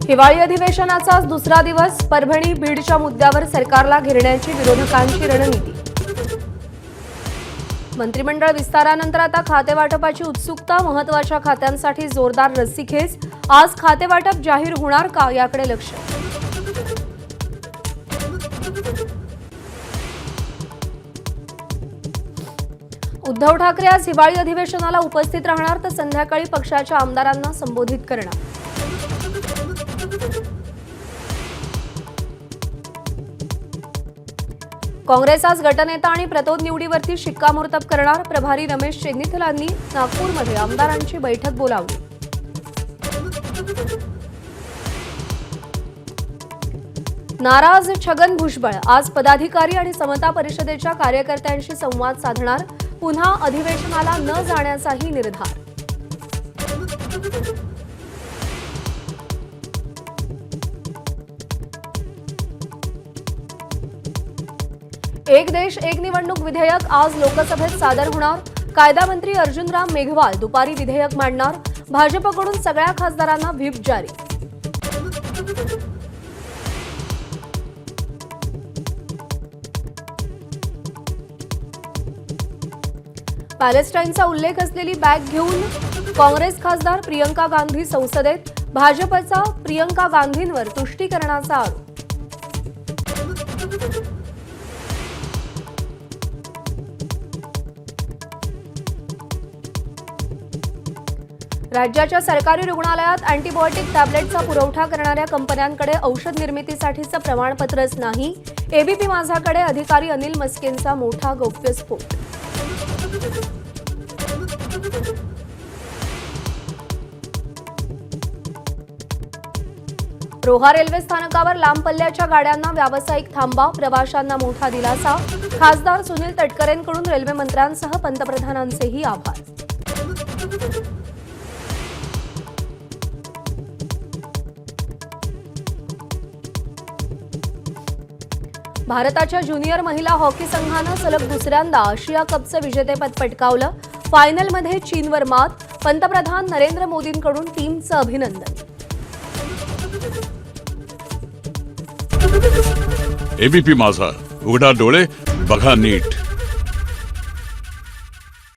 हिवाळी अधिवेशनाचा दुसरा दिवस. परभणी बीडच्या मुद्द्यावर सरकारला घेरण्याची विरोधकांची रणनीती. मंत्रिमंडळ विस्तारानंतर आता खातेवाटपाची उत्सुकता. महत्त्वाच्या खात्यांसाठी जोरदार रस्सीखेच. आज खातेवाटप जाहीर होणार का याकडे लक्ष. उद्धव ठाकरे आज हिवाळी अधिवेशनाला उपस्थित राहणार, तर संध्याकाळी पक्षाच्या आमदारांना संबोधित करणार. काँग्रेस आज गटनेता आणि प्रतोद निवडीवरती शिक्कामोर्तब करणार. प्रभारी रमेश चेन्नीथलांनी नागपूरमध्ये आमदारांची बैठक बोलावली. नाराज छगन भुजबळ आज पदाधिकारी आणि समता परिषदेच्या कार्यकर्त्यांशी संवाद साधणार. पुन्हा अधिवेशनाला न जाण्याचाही निर्धार. एक देश एक निवडणूक विधेयक आज लोकसभेत सादर होणार. कायदा मंत्री अर्जुनराम मेघवाल दुपारी विधेयक मांडणार. भाजपकडून सगळ्या खासदारांना व्हीप जारी. पॅलेस्टाईनचा उल्लेख असलेली बॅग घेऊन काँग्रेस खासदार प्रियंका गांधी संसदेत. भाजपचा प्रियंका गांधींवर तुष्टीकरणाचा आरोप. राज्याच्या सरकारी रुग्णालयात अँटीबायोटिक टॅबलेटचा पुरवठा करणाऱ्या कंपन्यांकडे औषध निर्मितीसाठीचं प्रमाणपत्रच नाही. एबीपी माझाकडे अधिकारी अनिल मस्केंचा मोठा गौप्यस्फोट. रोहा रेल्वे स्थानकावर लांब पल्ल्याच्या गाड्यांना व्यावसायिक थांबा. प्रवाशांना मोठा दिलासा. खासदार सुनील तटकरेंकडून रेल्वे मंत्र्यांसह पंतप्रधानांचेही आभार. भारताच्या ज्युनियर महिला हॉकी संघानं सलग दुसऱ्यांदा आशिया कपचं विजेतेपद पटकावलं. फायनलमध्ये चीनवर मात. पंतप्रधान नरेंद्र मोदींकडून टीमचं अभिनंदन. एबीपी माझा, उघडा डोळे बघा नीट.